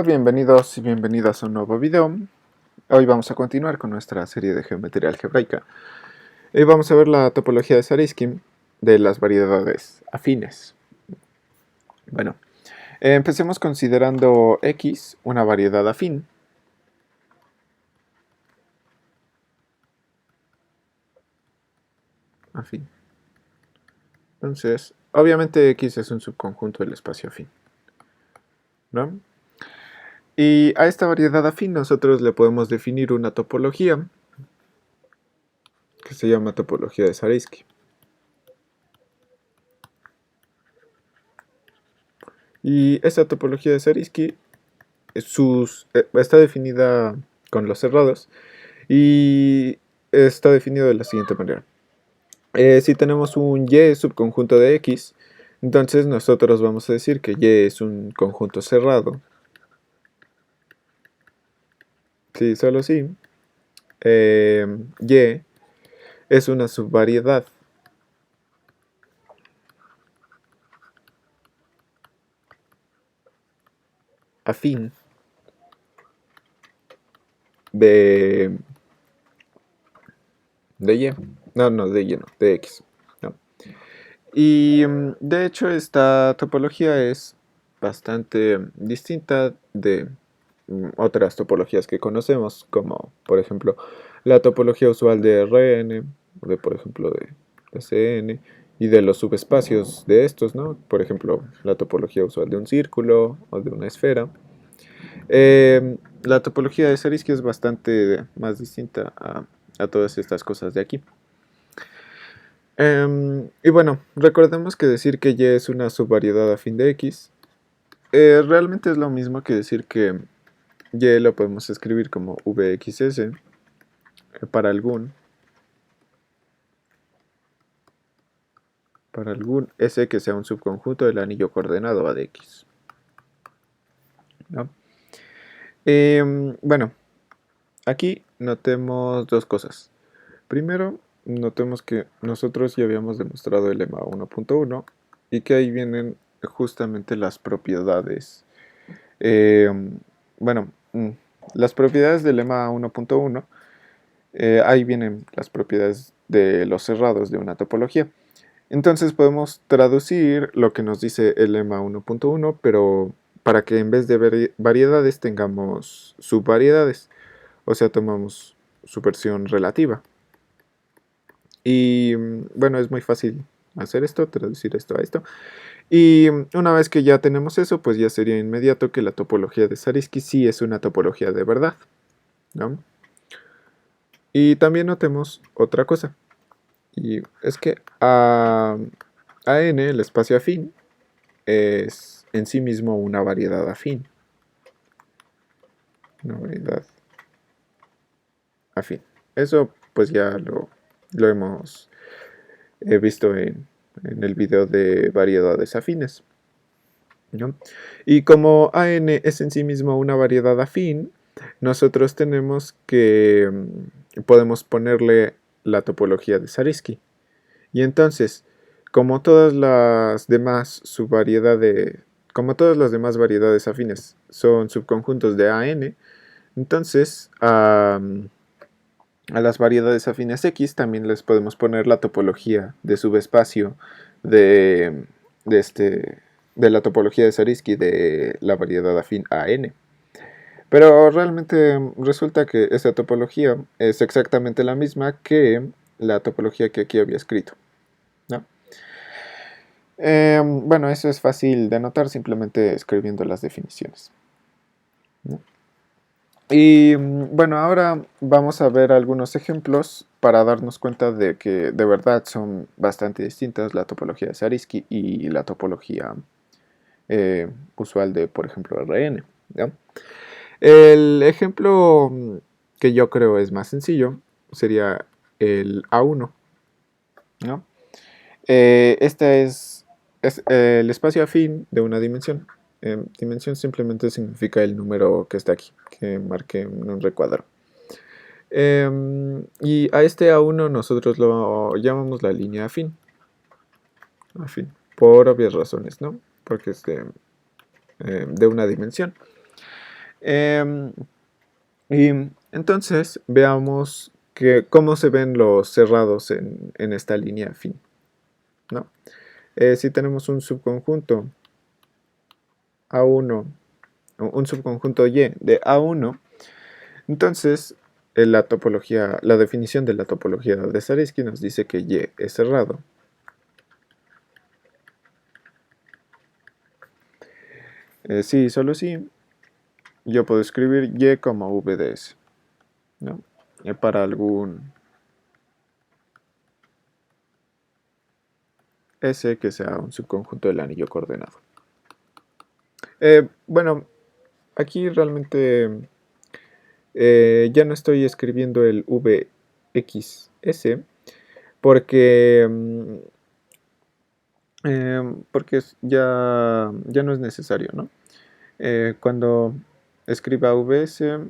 Bienvenidos y bienvenidas a un nuevo video. Hoy vamos a continuar con nuestra serie de geometría algebraica. Hoy vamos a ver la topología de Zariski de las variedades afines. Bueno, empecemos considerando X una variedad afín. Entonces, obviamente X es un subconjunto del espacio afín, ¿no? Y a esta variedad afín nosotros le podemos definir una topología que se llama topología de Zariski. Y esta topología de Zariski está definida con los cerrados y está definido de la siguiente manera. Si tenemos un Y subconjunto de X, entonces nosotros vamos a decir que Y es un conjunto cerrado. Sí, solo sí. Y es una subvariedad afín de Y. De X. No. Y de hecho esta topología es bastante distinta de otras topologías que conocemos, como por ejemplo la topología usual de Rn, de por ejemplo de Cn, y de los subespacios de estos, ¿no? Por ejemplo, la topología usual de un círculo o de una esfera. La topología de Zariski es bastante más distinta a todas estas cosas de aquí. Y bueno, recordemos que decir que Y es una subvariedad afín de X realmente es lo mismo que decir que Y lo podemos escribir como Vxs para algún S que sea un subconjunto del anillo coordenado A de X, ¿no? Bueno, aquí notemos dos cosas. Primero, notemos que nosotros ya habíamos demostrado el lema 1.1 y que ahí vienen justamente las propiedades. Bueno, las propiedades del lema 1.1, ahí vienen las propiedades de los cerrados de una topología. Entonces podemos traducir lo que nos dice el lema 1.1, pero para que en vez de variedades tengamos subvariedades, o sea, tomamos su versión relativa. Y bueno, es muy fácil hacer esto, traducir esto a esto. Y una vez que ya tenemos eso, pues ya sería inmediato que la topología de Zariski sí es una topología de verdad, ¿no? Y también notemos otra cosa, y es que AN, el espacio afín, es en sí mismo una variedad afín. Una variedad afín. Eso pues ya lo hemos visto en el video de variedades afines, ¿no? Y como AN es en sí mismo una variedad afín, nosotros tenemos que podemos ponerle la topología de Zariski. Y entonces, como todas las demás como todas las demás variedades afines son subconjuntos de AN, entonces a las variedades afines X también les podemos poner la topología de subespacio de la topología de Zariski de la variedad afín AN. Pero realmente resulta que esta topología es exactamente la misma que la topología que aquí había escrito, ¿no? Bueno, eso es fácil de notar simplemente escribiendo las definiciones, ¿no? Y bueno, ahora vamos a ver algunos ejemplos para darnos cuenta de que de verdad son bastante distintas la topología de Zariski y la topología usual de, por ejemplo, Rn, ¿no? El ejemplo que yo creo es más sencillo sería el A1, ¿no? Este es el espacio afín de una dimensión. Dimensión simplemente significa el número que está aquí, que marqué en un recuadro. Y a este A1 nosotros lo llamamos la línea afín. Por obvias razones, ¿no? Porque es de una dimensión. Em, y entonces veamos cómo se ven los cerrados en esta línea afín, ¿no? Si tenemos un subconjunto A1, un subconjunto Y de A1, entonces la topología, la definición de la topología de Zariski nos dice que Y es cerrado. Sí, solo si yo puedo escribir Y como V de S, ¿no? Para algún S que sea un subconjunto del anillo coordenado. Bueno, aquí realmente ya no estoy escribiendo el VXS porque, porque ya no es necesario, ¿no? Cuando escriba VS,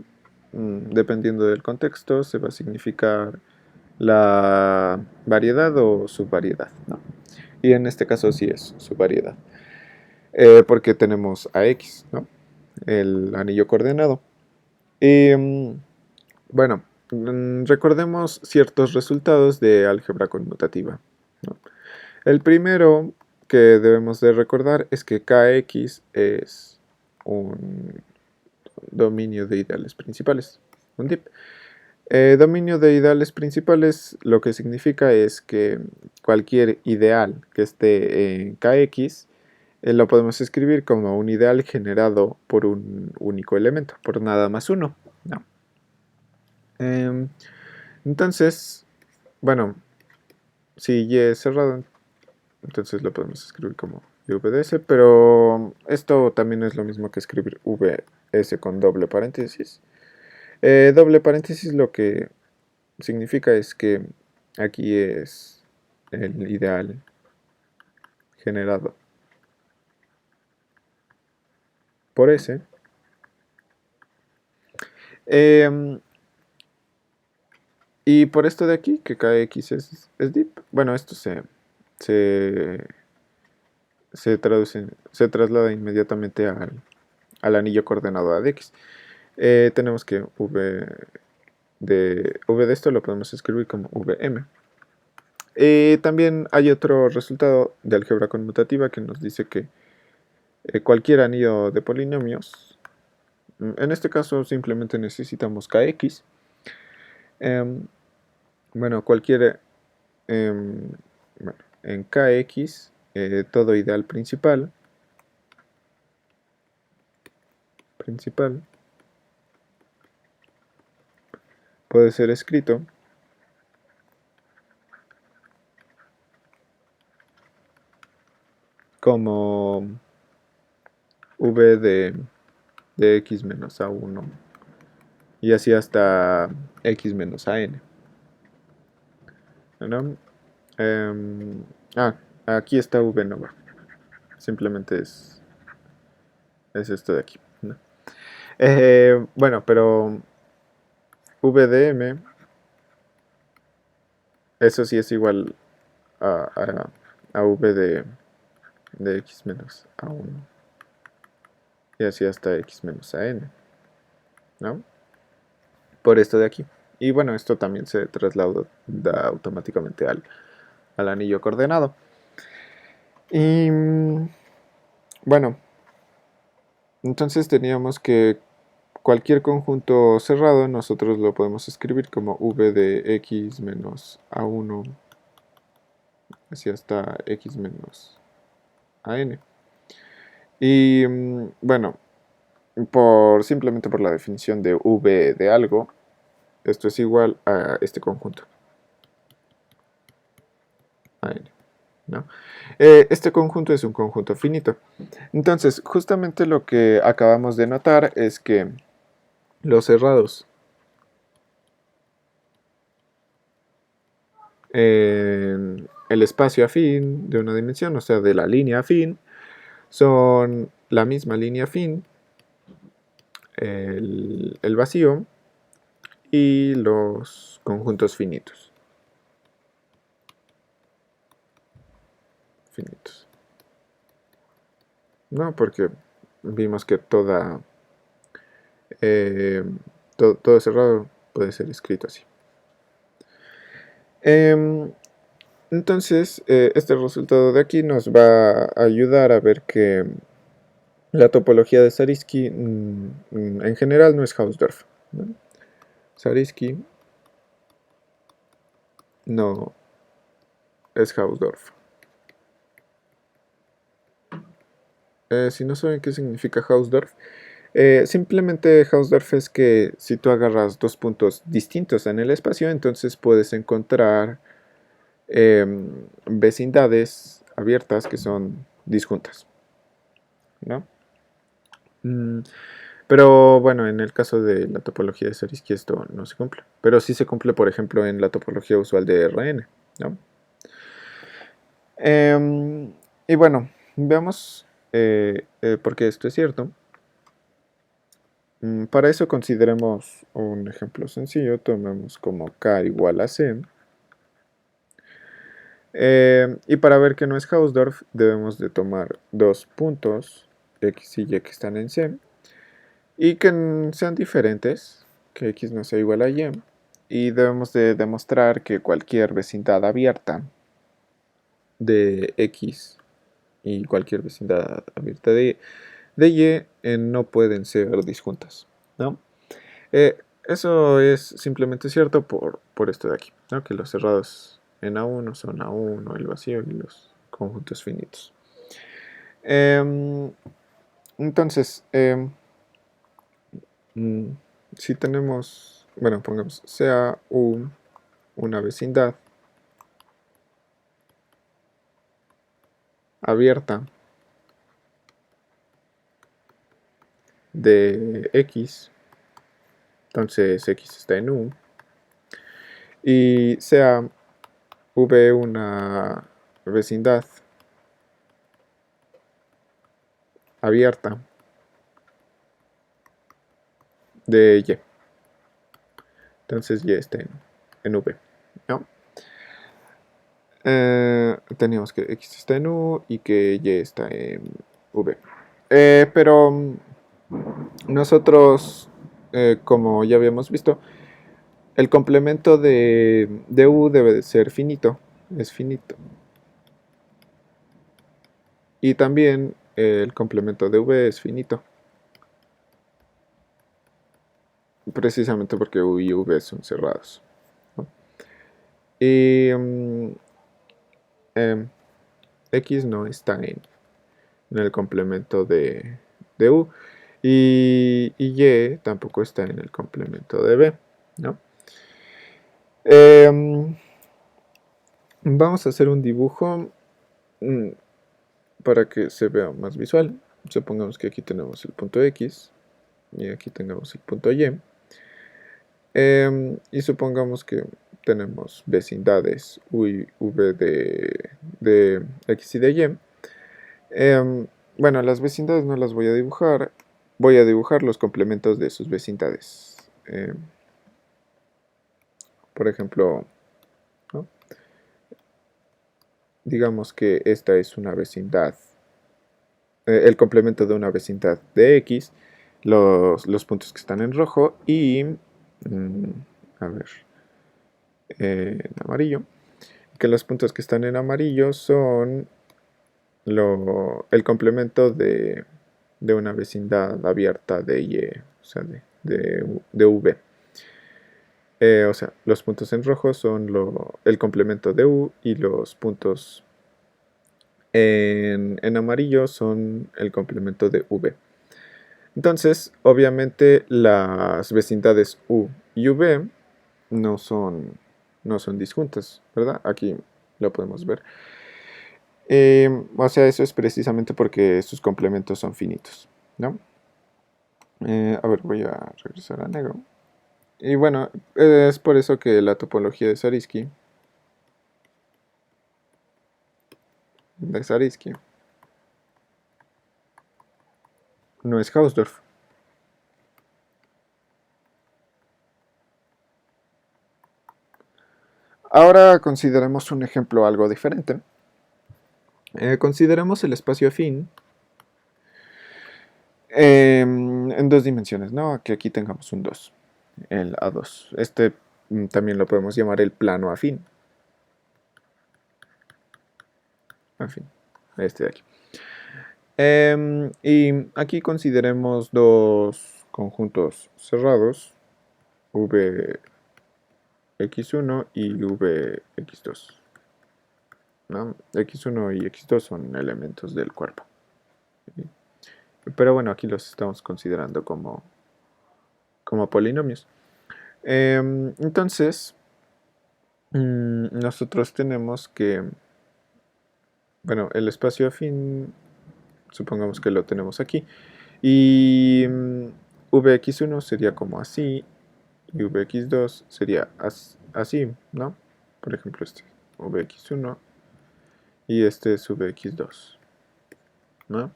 dependiendo del contexto, se va a significar la variedad o subvariedad, ¿no? Y en este caso sí es subvariedad, porque tenemos a X, ¿no? El anillo coordenado. Y bueno, recordemos ciertos resultados de álgebra conmutativa, ¿no? El primero que debemos de recordar es que Kx es un dominio de ideales principales, un DIP. Dominio de ideales principales lo que significa es que cualquier ideal que esté en Kx lo podemos escribir como un ideal generado por un único elemento, por nada más uno, ¿no? Entonces, bueno, si Y es cerrado, entonces lo podemos escribir como VDS, pero esto también es lo mismo que escribir VS con doble paréntesis. Doble paréntesis lo que significa es que aquí es el ideal generado por S. Em, y por esto de aquí, que KX es deep, bueno, esto se, se traslada inmediatamente al anillo coordenado a de X. Tenemos que V de esto lo podemos escribir como Vm. También hay otro resultado de álgebra conmutativa que nos dice que cualquier anillo de polinomios, en este caso simplemente necesitamos Kx, em, bueno, em, bueno, en Kx, todo ideal principal puede ser escrito como V de x menos a1 y así hasta x menos a n, ¿no? Em, ah, aquí está V no va, simplemente es esto de aquí, ¿no? Bueno, pero VDM, eso sí es igual a V de x menos a1 y así hasta x menos a n, ¿no? Por esto de aquí. Y bueno, esto también se traslada automáticamente al anillo coordenado. Y bueno, entonces teníamos que cualquier conjunto cerrado nosotros lo podemos escribir como V de x menos a1 así hasta x menos a n. Y bueno, simplemente por la definición de V de algo, esto es igual a este conjunto, a n, ¿no? Este conjunto es un conjunto finito. Entonces, justamente lo que acabamos de notar es que los cerrados en el espacio afín de una dimensión, o sea, de la línea afín, son la misma línea afín, el vacío y los conjuntos finitos. ¿No? Porque vimos que todo cerrado puede ser escrito así. Entonces, este resultado de aquí nos va a ayudar a ver que la topología de Zariski en general no es Hausdorff, ¿no? Zariski no es Hausdorff. Si no saben qué significa Hausdorff, simplemente Hausdorff es que si tú agarras dos puntos distintos en el espacio, entonces puedes encontrar vecindades abiertas que son disjuntas, ¿no? Pero bueno, en el caso de la topología de Zariski esto no se cumple. Pero sí se cumple, por ejemplo, en la topología usual de Rn, ¿no? Y bueno, veamos por qué esto es cierto. Para eso consideremos un ejemplo sencillo. Tomemos como k igual a c. Y para ver que no es Hausdorff, debemos de tomar dos puntos, x y y, que están en C, y que sean diferentes, que x no sea igual a y, y debemos de demostrar que cualquier vecindad abierta de x y cualquier vecindad abierta de y no pueden ser disjuntas, ¿no? Eso es simplemente cierto por esto de aquí, ¿no? Que los cerrados en A1 son A1, el vacío y los conjuntos finitos. Entonces, si tenemos, bueno, pongamos sea U una vecindad abierta de X, entonces X está en U, y sea V una vecindad abierta de Y, entonces Y está en V, ¿no? Tenemos que X está en U y que Y está en V. Pero nosotros, como ya habíamos visto, el complemento de U debe de ser finito, es finito. Y también el complemento de V es finito. Precisamente porque U y V son cerrados, ¿no? Y X no está en el complemento de U. Y Y tampoco está en el complemento de B, ¿no? Vamos a hacer un dibujo para que se vea más visual. Supongamos que aquí tenemos el punto X y aquí tengamos el punto Y. Y supongamos que tenemos vecindades U y V de X y de Y. Bueno, las vecindades no las voy a dibujar. Voy a dibujar los complementos de sus vecindades. Por ejemplo, ¿no? Digamos que esta es una vecindad, el complemento de una vecindad de X, los puntos que están en rojo y, a ver, en amarillo, que los puntos que están en amarillo son el complemento de una vecindad abierta de Y, o sea, de V. O sea, los puntos en rojo son el complemento de U y los puntos en amarillo son el complemento de V. Entonces, obviamente, las vecindades U y V no son disjuntas, ¿verdad? Aquí lo podemos ver. O sea, eso es precisamente porque sus complementos son finitos, ¿no? A ver, voy a regresar a negro. Y bueno, es por eso que la topología de Zariski no es Hausdorff. Ahora consideremos un ejemplo algo diferente. Consideremos el espacio afín en dos dimensiones, ¿no? Que aquí tengamos un 2, el A2. Este también lo podemos llamar el plano afín. Afín, este de aquí. Y aquí consideremos dos conjuntos cerrados, Vx1 y Vx2. ¿No? X1 y X2 son elementos del cuerpo. Pero bueno, aquí los estamos considerando como polinomios. Entonces, nosotros tenemos que, bueno, el espacio afín, supongamos que lo tenemos aquí. Y Vx1 sería como así, y Vx2 sería así, ¿no? Por ejemplo, este Vx1 y este es Vx2, ¿no?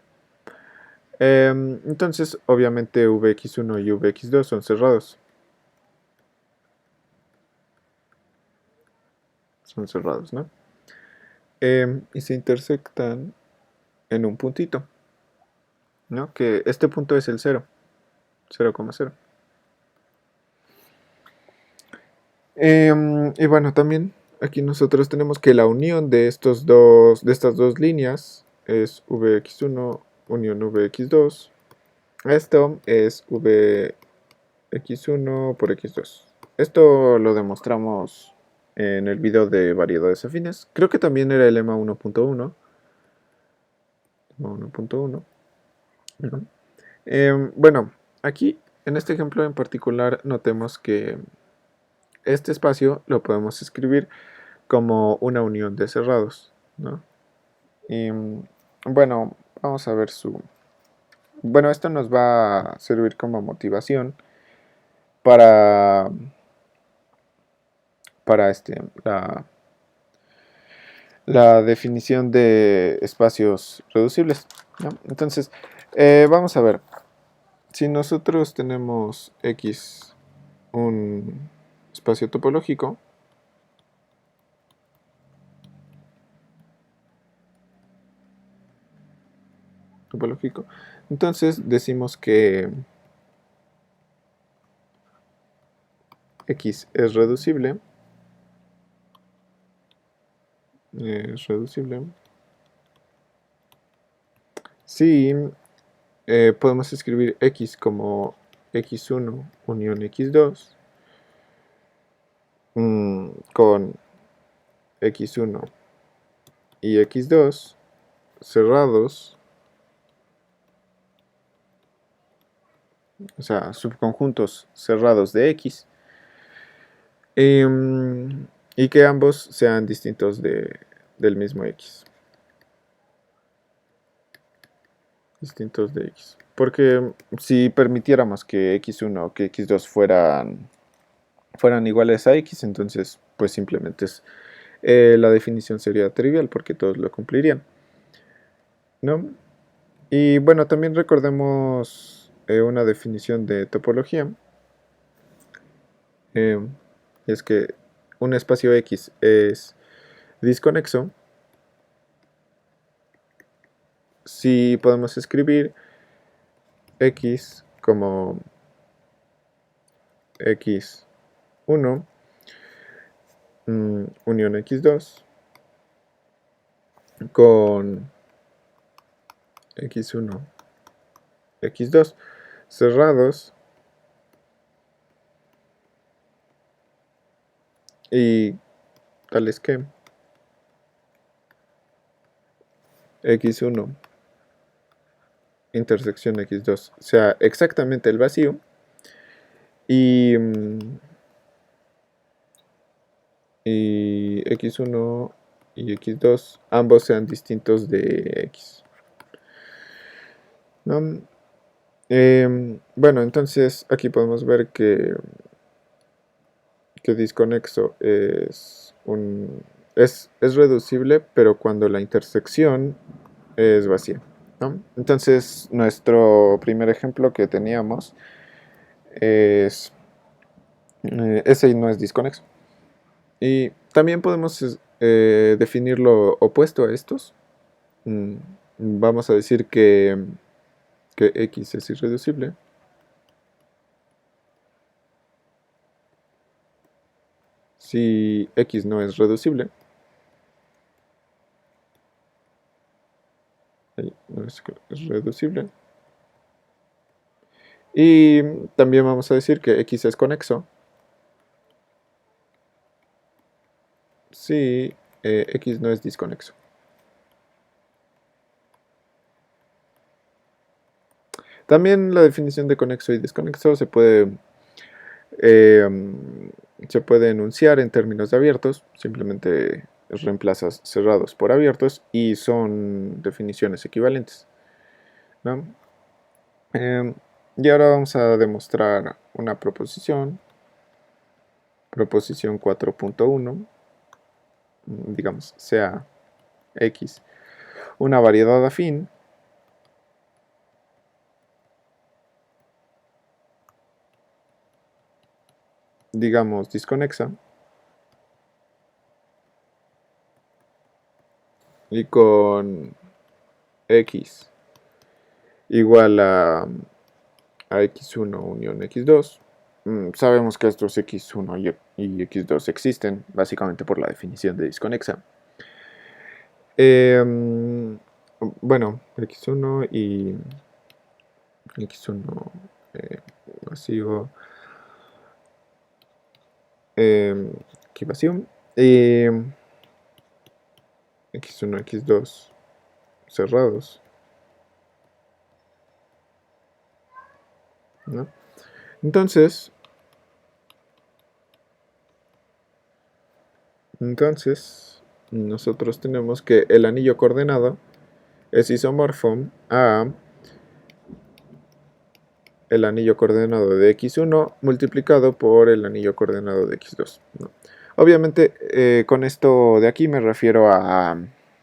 Entonces, obviamente Vx1 y Vx2 son cerrados. Son cerrados, ¿no? Y se intersectan en un puntito, ¿no? Que este punto es el 0, 0,0. Y bueno, también aquí nosotros tenemos que la unión de estas dos líneas es Vx1 unión Vx2. Esto es Vx1 por x2. Esto lo demostramos en el video de variedades afines. Creo que también era el lema 1.1. 1.1. Bueno, aquí en este ejemplo en particular notemos que este espacio lo podemos escribir como una unión de cerrados, ¿no? Y bueno, vamos a ver Bueno, esto nos va a servir como motivación para la definición de espacios reducibles, ¿no? Entonces, vamos a ver. Si nosotros tenemos X un espacio topológico, entonces decimos que X es reducible. Si podemos escribir X como X1 unión X2 con X1 y X2 cerrados, o sea, subconjuntos cerrados de X, y que ambos sean distintos del mismo X. Distintos de X. Porque si permitiéramos que X1 o que X2 fueran iguales a X, entonces pues simplemente la definición sería trivial porque todos lo cumplirían, ¿no? Y bueno, también recordemos una definición de topología. Es que un espacio X es disconexo si podemos escribir X como X1 unión X2 con X1, X2 cerrados y tales que X1 intersección X2 sea exactamente el vacío y X1 y X2 ambos sean distintos de X, ¿no? Bueno, entonces aquí podemos ver que disconexo es reducible, pero cuando la intersección es vacía, ¿no? Entonces nuestro primer ejemplo que teníamos es ese no es disconexo. Y también podemos definir lo opuesto a estos. Vamos a decir que X es irreducible. si X no es reducible, no es reducible, y también vamos a decir que X es conexo si X no es disconexo. También la definición de conexo y desconexo eh, se puede enunciar en términos de abiertos, simplemente reemplazas cerrados por abiertos y son definiciones equivalentes, ¿no? Y ahora vamos a demostrar una proposición 4.1, digamos, sea X una variedad afín digamos disconexa y con X igual a X1 unión X2. Sabemos que estos X1 y X2 existen básicamente por la definición de disconexa. Bueno, X1 y X1 vacío, aquí vacío, X1, X2 cerrados, ¿no? Entonces, nosotros tenemos que el anillo coordenado es isomorfo a el anillo coordenado de x1 multiplicado por el anillo coordenado de x2, ¿no? Obviamente, con esto de aquí me refiero a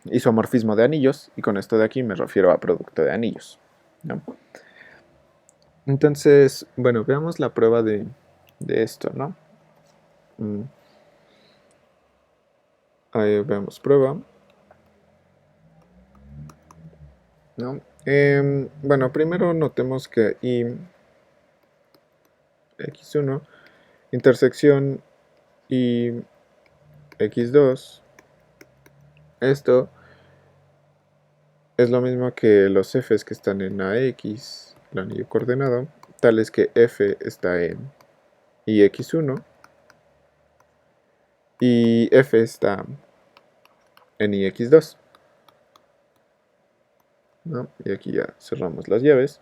isomorfismo de anillos y con esto de aquí me refiero a producto de anillos, ¿no? Entonces, bueno, veamos la prueba de esto, ¿no? Ahí vemos prueba, ¿no? Bueno, primero notemos que I x1 intersección y x2, esto es lo mismo que los f's que están en AX, el anillo coordenado, tales que f está en IX1 y f está en IX2, ¿no? Y aquí ya cerramos las llaves.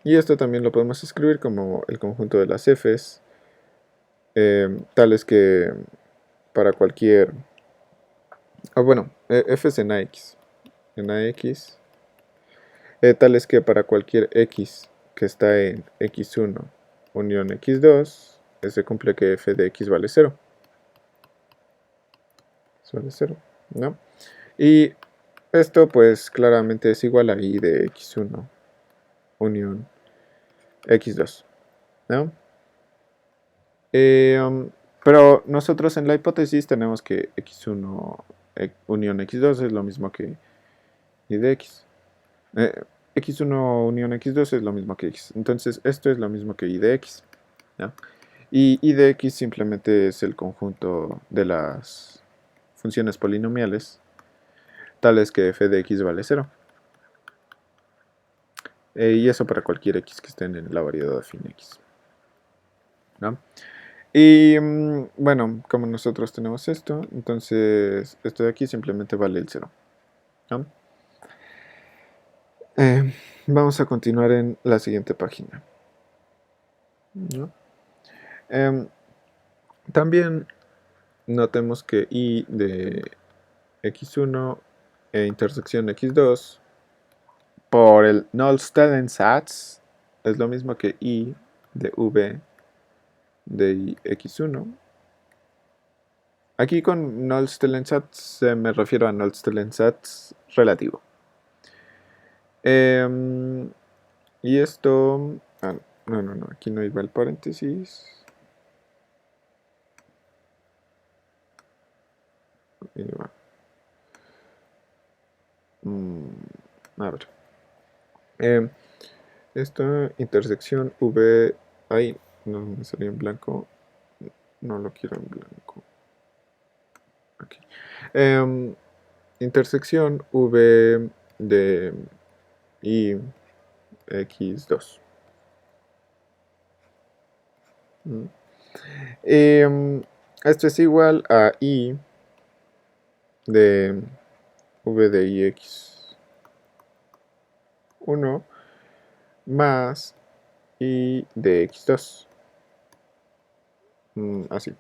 Y esto también lo podemos escribir como el conjunto de las f's, tales que para cualquier... bueno, f's en AX, tales que para cualquier x que está en x1 unión x2, se cumple que f de x vale 0. Vale 0, ¿no? Y esto pues claramente es igual a I de x1 unión x2, ¿no? Pero nosotros en la hipótesis tenemos que x1 unión x2 es lo mismo que I de x. X1 unión x2 es lo mismo que x. Entonces esto es lo mismo que I de x, ¿no? Y I de x simplemente es el conjunto de las funciones polinomiales tales que f de x vale 0. Y eso para cualquier x que estén en la variedad afín x, ¿no? Y bueno, como nosotros tenemos esto, entonces esto de aquí simplemente vale el 0, ¿no? Vamos a continuar en la siguiente página, ¿no? También notemos que I de x1 e intersección x2 por el Null-Stellen-Satz es lo mismo que I de v de x1. Aquí con Null-Stellen-Satz me refiero a Null-Stellen-Satz relativo. Y esto... no, aquí no iba el paréntesis. Ahí va. A ver. Esto, intersección V... Ahí, no me salió en blanco. no lo quiero en blanco. Aquí. Intersección v de y x2. Esto es igual a i de v de i x1 más i de x2. Así.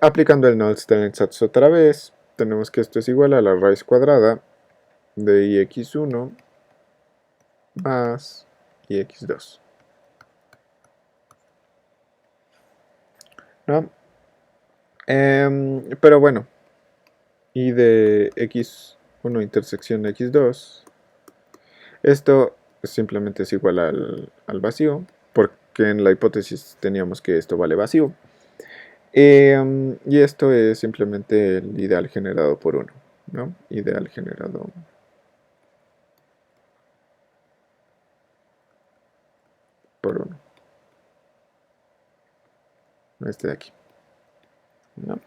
Aplicando el Nullstellensatz otra vez, tenemos que esto es igual a la raíz cuadrada de ix1 más ix2. ¿No? Pero bueno, y de x1 intersección x2, esto simplemente es igual al vacío, porque en la hipótesis teníamos que esto vale vacío. Y esto es simplemente el ideal generado por 1, ¿no? Ideal generado por 1. Este de aquí, ¿no?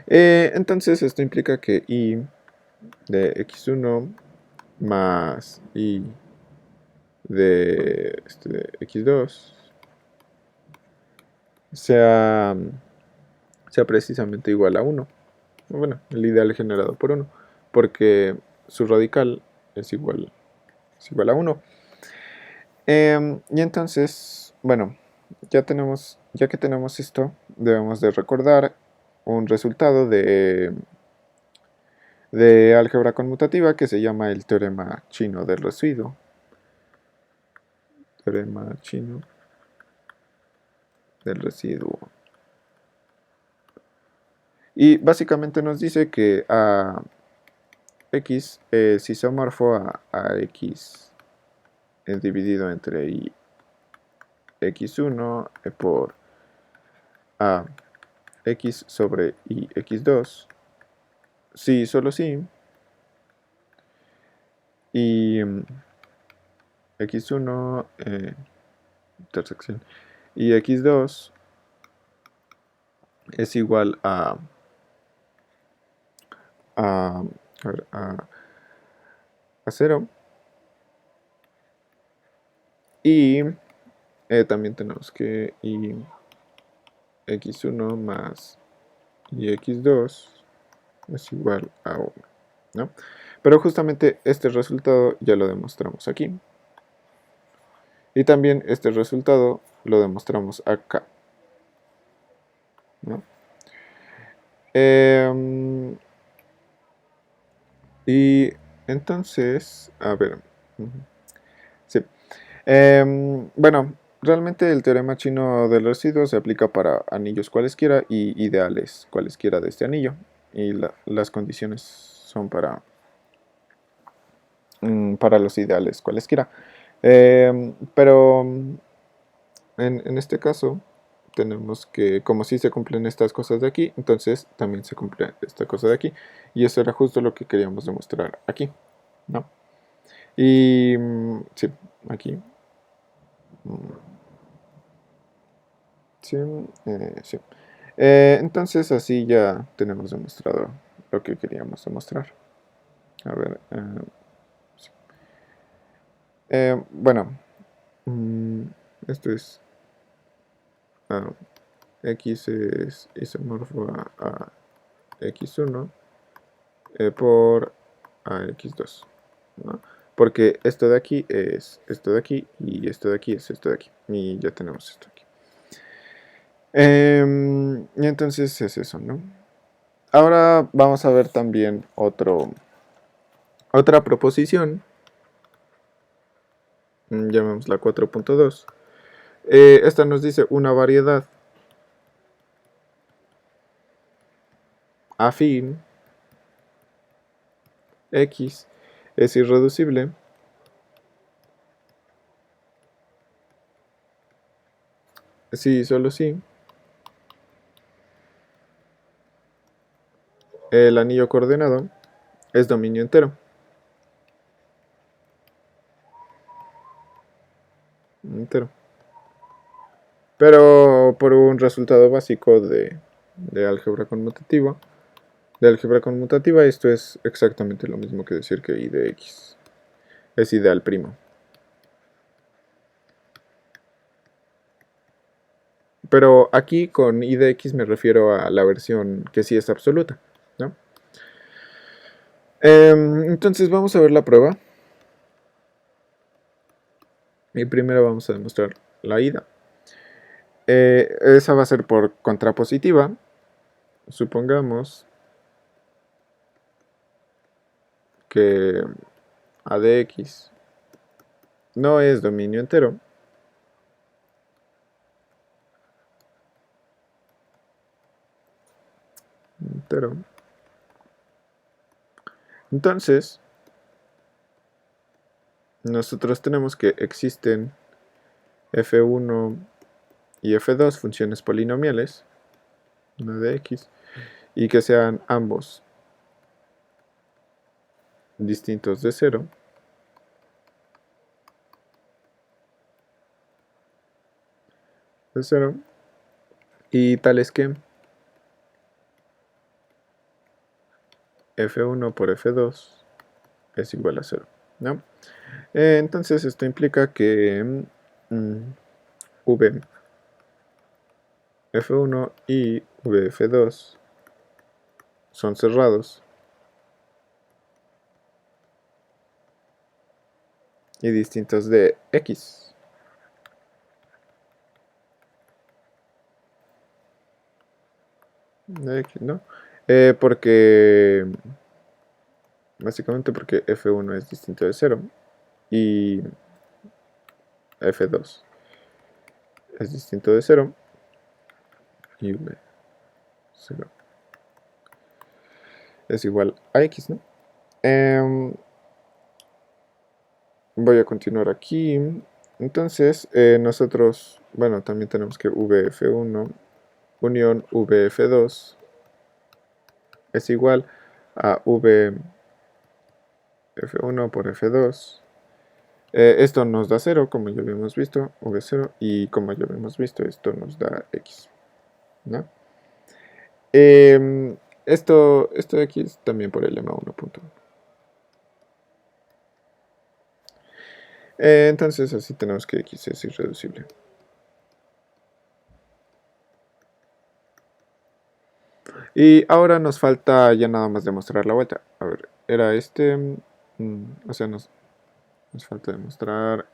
Entonces esto implica que i de x1 más i de x2 sea precisamente igual a 1. Bueno, el ideal generado por 1, porque su radical es igual a 1. Y entonces, bueno, ya que tenemos esto, debemos de recordar un resultado de álgebra conmutativa que se llama el teorema chino del residuo. Teorema chino del residuo. Y básicamente nos dice que a x es isomorfo a x dividido entre i x1 por a x sobre i x2, sí, solo sí, y x1 intersección y x2 es igual a 0. Y también tenemos que y x1 más y x2 es igual a 1, ¿no? Pero justamente este resultado ya lo demostramos aquí. Y también este resultado lo demostramos acá, ¿no? Y entonces, a ver, sí. Bueno, realmente el teorema chino del residuo se aplica para anillos cualesquiera y ideales cualesquiera de este anillo. Y las condiciones son para los ideales cualesquiera. Pero en este caso tenemos que, como si se cumplen estas cosas de aquí, entonces también se cumple esta cosa de aquí. Y eso era justo lo que queríamos demostrar aquí, ¿no? Y sí, aquí. Sí, sí. Entonces así ya tenemos demostrado lo que queríamos demostrar. A ver, sí. Bueno, esto es x es isomorfo a x1 por a x2, ¿no? Porque esto de aquí es esto de aquí y esto de aquí es esto de aquí. Y ya tenemos esto aquí. Y entonces es eso, ¿no? Ahora vamos a ver también otra proposición, llamémosla 4.2. Esta nos dice una variedad afín x es irreducible si solo si el anillo coordenado es dominio entero. Pero por un resultado básico de álgebra conmutativa, esto es exactamente lo mismo que decir que I de X es ideal primo. Pero aquí con I de X me refiero a la versión que sí es absoluta, ¿no? Entonces vamos a ver la prueba. Y primero vamos a demostrar la ida. Esa va a ser por contrapositiva. Supongamos que A de X no es dominio entero. Entonces, nosotros tenemos que existen f1 y f2 funciones polinomiales, una de x, y que sean ambos distintos de 0. Y tales que f1 por f2 es igual a 0, ¿no? Entonces esto implica que v f1 y vf2 son cerrados y distintos de x. De x, ¿no? Básicamente porque f1 es distinto de 0 y f2 es distinto de 0 y v0 es igual a x, ¿no? Voy a continuar aquí. Entonces, nosotros, bueno, también tenemos que vf1 unión vf2 es igual a vf1 por f2. Esto nos da 0, como ya habíamos visto, v0, y como ya habíamos visto, esto nos da x, ¿no? Esto de x también por el lema 1.1. Entonces así tenemos que x es irreducible. Y ahora nos falta ya nada más demostrar la vuelta. A ver, era o sea, nos falta demostrar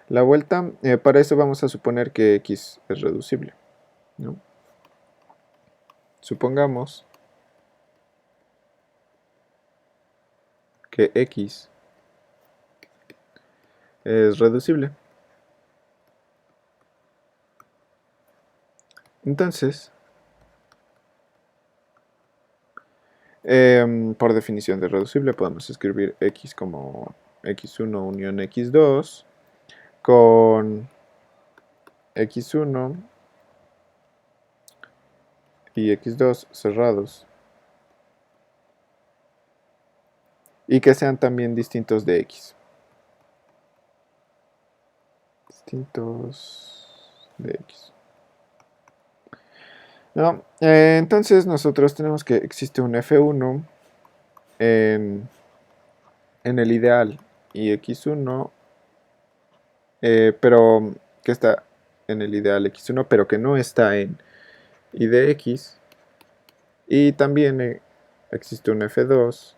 la vuelta. Para eso vamos a suponer que x es reducible, ¿no? Supongamos que x es reducible. Entonces, por definición de reducible podemos escribir x como x1 unión x2 con x1 y x2 cerrados y que sean también distintos de x. Distintos de x. ¿No? Entonces nosotros tenemos que existe un f1 en el ideal y x1, pero que está en el ideal x1, pero que no está en y de x. Y también existe un f2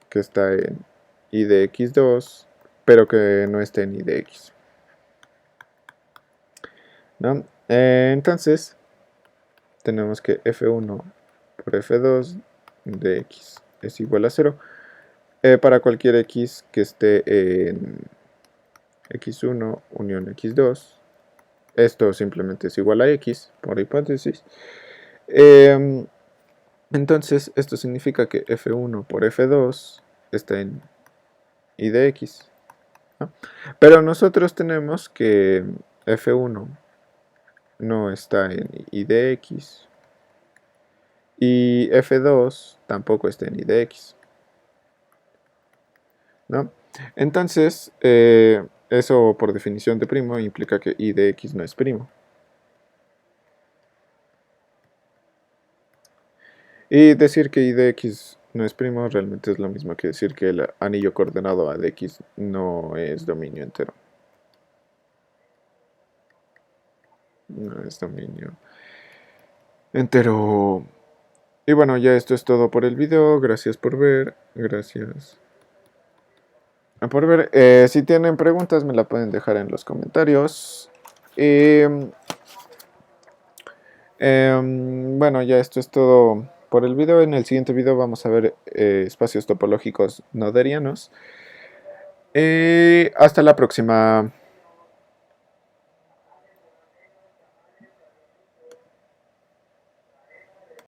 que está en y de x2, pero que no está en y de x, ¿no? Entonces tenemos que f1 por f2 de x es igual a 0 para cualquier x que esté en x1 unión x2. Esto simplemente es igual a x, por hipótesis. Entonces, esto significa que f1 por f2 está en y de x, ¿no? Pero nosotros tenemos que f1 no está en y de x y f2 tampoco está en y de x, ¿no? Entonces, eso por definición de primo implica que y de x no es primo. Y decir que I de x no es primo realmente es lo mismo que decir que el anillo coordenado A de x no es dominio entero. No es dominio entero. Y bueno, ya esto es todo por el video. Gracias por ver. Gracias por ver. Si tienen preguntas me la pueden dejar en los comentarios. Bueno, ya esto es todo por el video. En el siguiente video vamos a ver espacios topológicos noderianos. Hasta la próxima.